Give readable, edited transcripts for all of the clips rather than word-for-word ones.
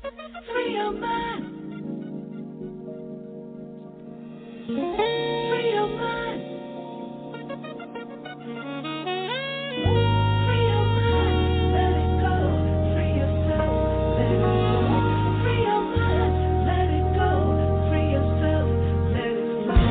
Free your mind. Free your mind. Free your mind. Let it go. Free yourself. Let it flow. Free your mind. Let it go. Free yourself. Let it flow.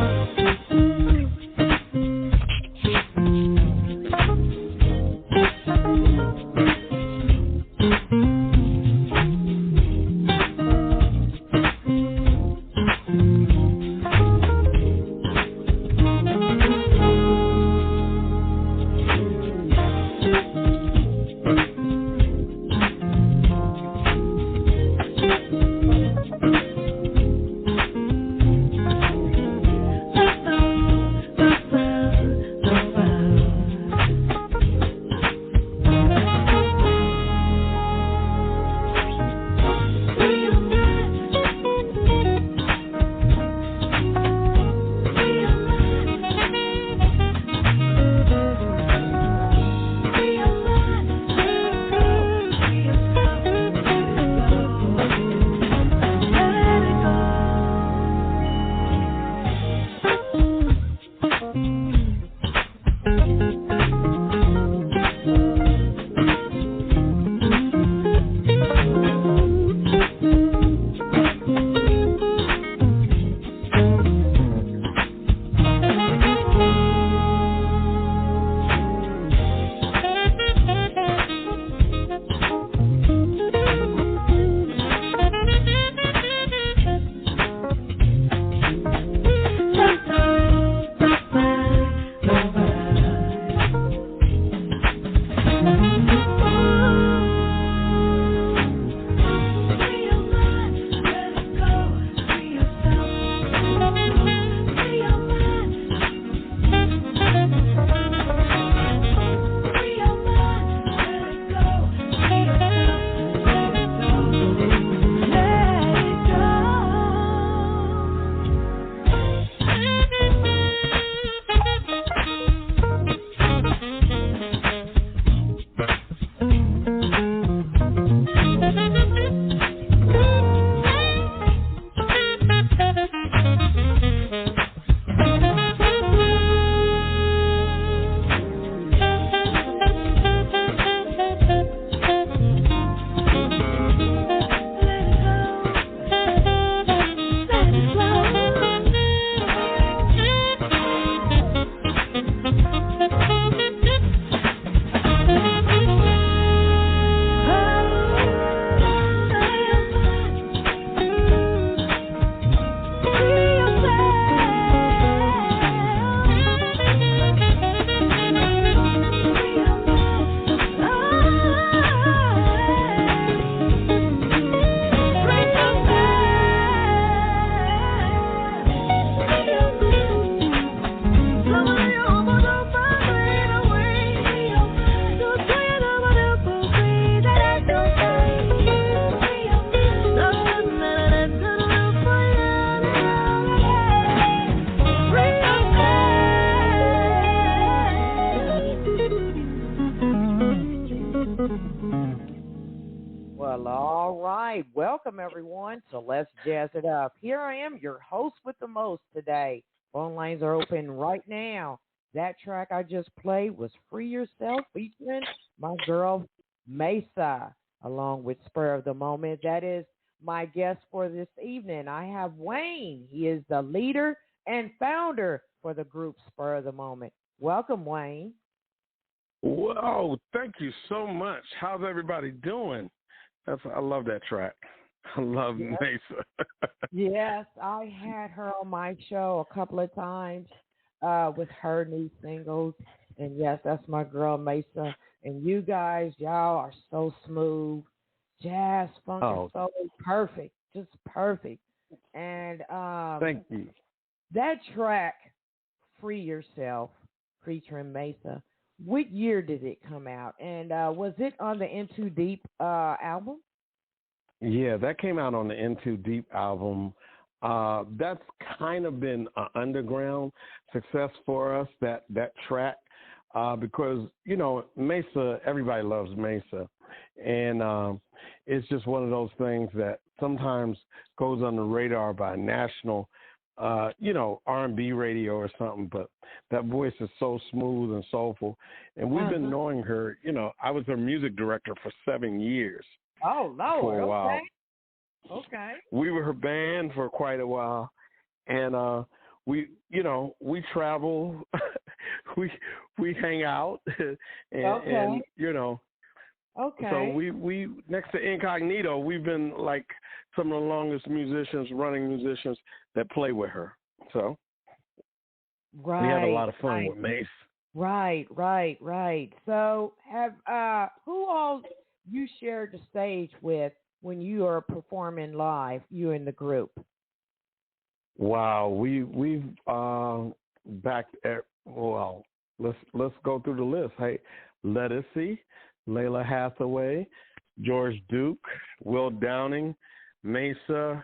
Well, all right. Welcome, everyone, to Let's Jazz It Up. Here I am, your host with the most today. Phone lines are open right now. That track I just played was Free Yourself featuring my girl, Maysa, along with Spur of the Moment. That is my guest for this evening. I have Wayne. He is the leader and founder for the group Spur of the Moment. Welcome, Wayne. Whoa, thank you so much. How's everybody doing? I love that track. I love Maysa. Yes, I had her on my show a couple of times with her new singles. And yes, that's my girl, Maysa. And you guys, y'all are so smooth. Jazz, funk, and soul, perfect. Just perfect. And thank you. That track, Free Yourself, featuring Maysa, what year did it come out? And was it on the In Too Deep album? Yeah, that came out on the In Too Deep album. That's kind of been an underground success for us, that track. because, you know, Maysa, everybody loves Maysa. And it's just one of those things that sometimes goes under the radar by national, you know, R&B radio or something. But that voice is so smooth and soulful. And we've been knowing her, you know, I was her music director for 7 years. Oh, Lord. For a while. Okay. We were her band for quite a while. And we, you know, we travel, we hang out, and you know. Okay. So we next to Incognito, we've been like some of the longest running musicians that play with her. So we had a lot of fun with Mace. Right. So have who all you shared the stage with when you are performing live, you and the group? Wow, we've backed at, well, let's go through the list. Hey, Ledisi, Lalah Hathaway, George Duke, Will Downing, Maysa.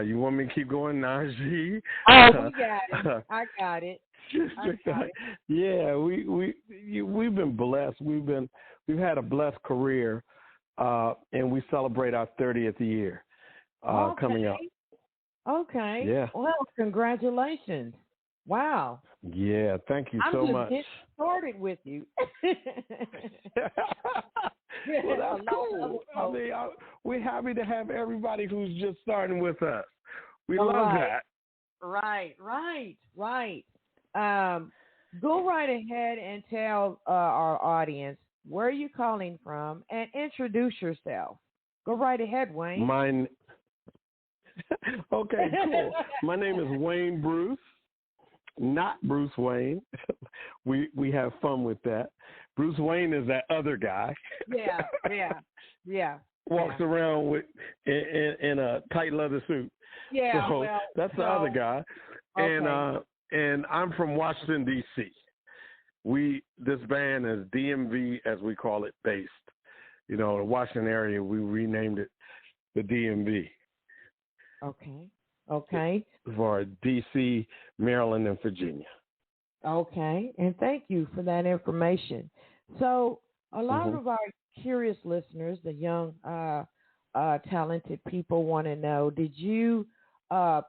You want me to keep going? Najee. Oh, we got it. I got it. Yeah, we've been blessed. We've had a blessed career, and we celebrate our 30th year coming up. Okay. Yeah. Well, congratulations. Wow. Yeah, thank you so much. I'm just getting started with you. Well, that's cool. I mean, we're happy to have everybody who's just starting with us. We love that. Right. Go right ahead and tell our audience where you're calling from and introduce yourself. Go right ahead, Wayne. Okay, cool. My name is Wayne Bruce, not Bruce Wayne. We have fun with that. Bruce Wayne is that other guy. Yeah. Walks around with in a tight leather suit. Yeah, so that's the other guy. Okay. And I'm from Washington, D.C. This band is DMV, as we call it, based. You know, the Washington area, we renamed it the DMV. Okay. For D.C., Maryland, and Virginia. Okay, and thank you for that information. So a lot of our curious listeners, the young, talented people want to know, did you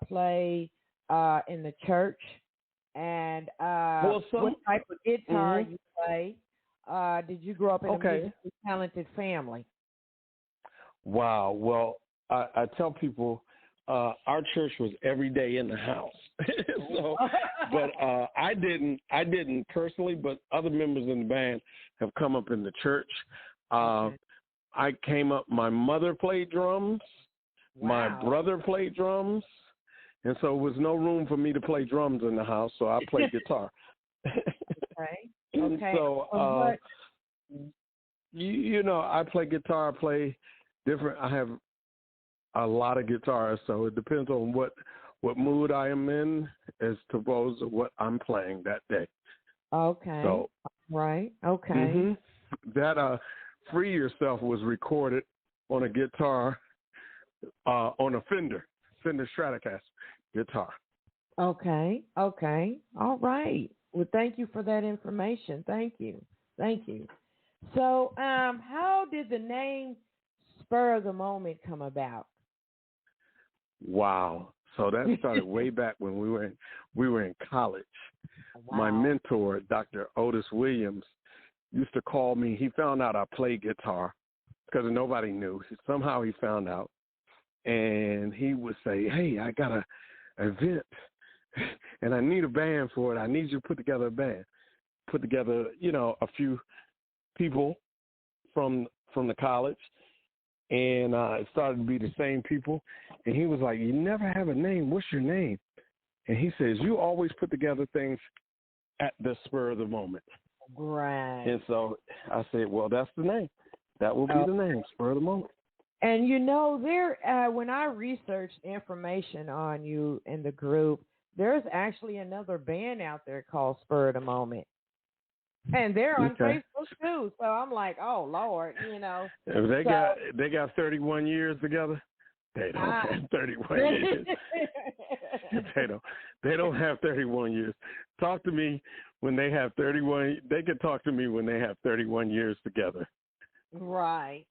play in the church? And what type of guitar you play? Did you grow up in a musically talented family? Wow. Well, I tell people our church was every day in the house. But I didn't personally, but other members in the band have come up in the church. I came up, my mother played drums, my brother played drums, and so there was no room for me to play drums in the house, so I played guitar. And so, you know, I play guitar, I play different, I have a lot of guitars, so it depends on what mood I am in as to what I'm playing that day. Okay. So, Okay. That Free Yourself was recorded on a guitar, on a Fender Stratocaster guitar. Okay. All right. Well, thank you for that information. Thank you. So, how did the name Spur of the Moment come about? Wow. So that started way back when we were in college. My mentor, Dr. Otis Williams, used to call me. He found out I played guitar because nobody knew. Somehow he found out. And he would say, hey, I got an event, and I need a band for it. I need you to put together a band. Put together, you know, a few people from the college. And it started to be the same people. And he was like, you never have a name. What's your name? And he says, you always put together things at the spur of the moment. Right. And so I said, well, that's the name. That will be the name, Spur of the Moment. And, you know, when I researched information on you and the group, there's actually another band out there called Spur of the Moment. And they're on Facebook, too. So I'm like, oh, Lord, you know. They got 31 years together? They don't have 31 years. They don't have 31 years. Talk to me when they have 31. They can talk to me when they have 31 years together. Right.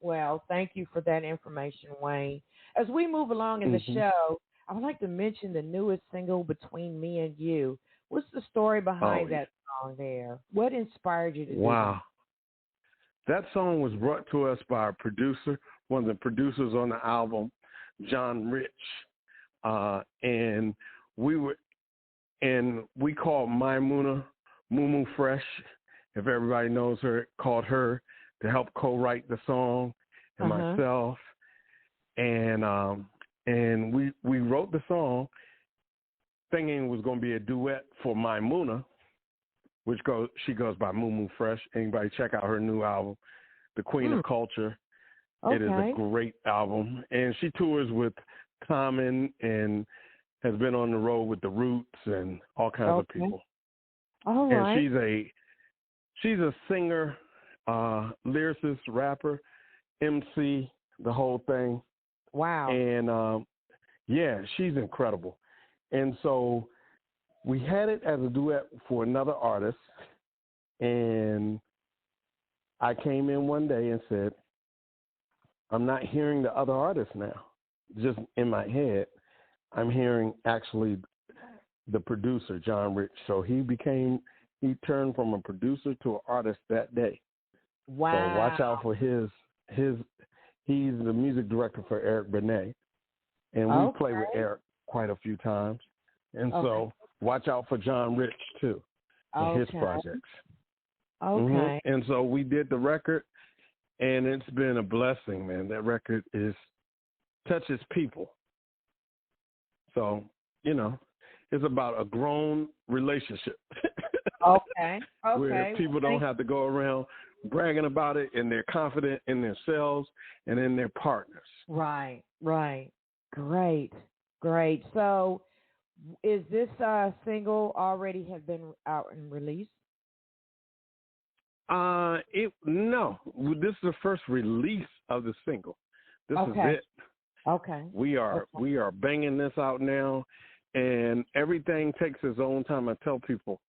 Well, thank you for that information, Wayne. As we move along in the show, I would like to mention the newest single, Between Me and You. What's the story behind that song there? What inspired you to do that? Wow. That song was brought to us by a producer, one of the producers on the album, John Rich. And we called Maimouna Moo Fresh, if everybody knows her, called her to help co-write the song, and myself. And we wrote the song thinking it was going to be a duet for Maimouna, she goes by Moo Fresh. Anybody check out her new album, The Queen of Culture. Okay. It is a great album. And she tours with Common and has been on the road with The Roots and all kinds of people. All right. And she's a singer, lyricist, rapper, MC, the whole thing. Wow. And she's incredible. And so we had it as a duet for another artist, and I came in one day and said, I'm not hearing the other artist now. Just in my head, I'm hearing actually the producer, John Rich. So he turned from a producer to an artist that day. Wow. So watch out for he's the music director for Eric Benet. And we play with Eric quite a few times. And so watch out for John Rich, too, and his projects. Okay. And so we did the record, and it's been a blessing, man. That record touches people. So, it's about a grown relationship. Okay. Where people don't have to go around bragging about it, and they're confident in themselves and in their partners. Right. Great. So, is this single already have been out and released? No. This is the first release of the single. This is it. Okay. We are banging this out now, and everything takes its own time. I tell people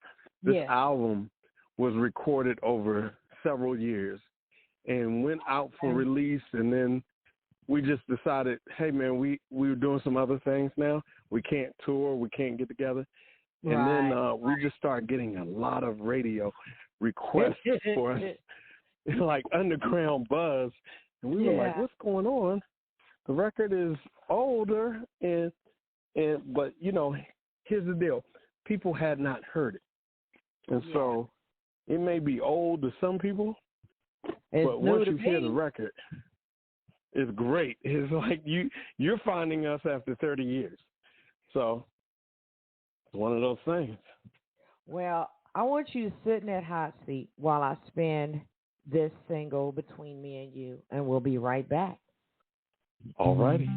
this album was recorded over several years and went out for release, and then we just decided, hey, man, we were doing some other things now. We can't tour. We can't get together. And then we just started getting a lot of radio requests for us, like underground buzz. And we were like, what's going on? The record is older, but, here's the deal. People had not heard it. And so it may be old to some people, but once you hear the record, it's great. It's like you're finding us after 30 years. So it's one of those things. Well, I want you to sit in that hot seat while I spin this single, Between Me and You, and we'll be right back. All righty.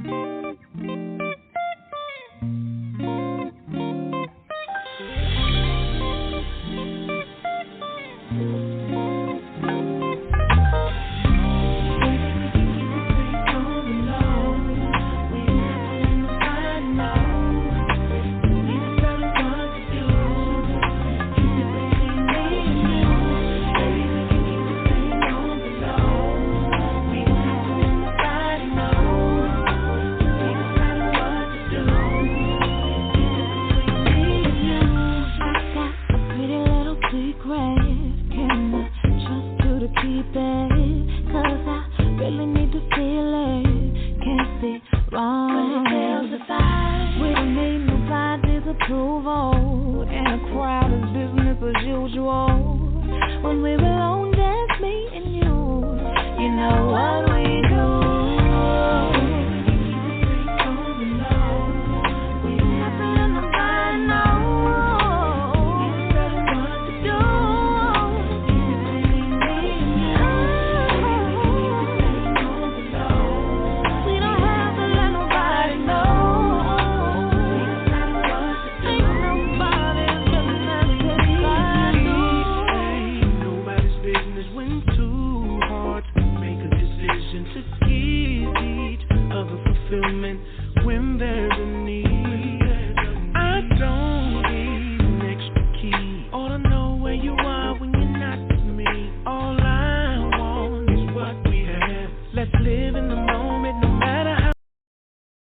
when there's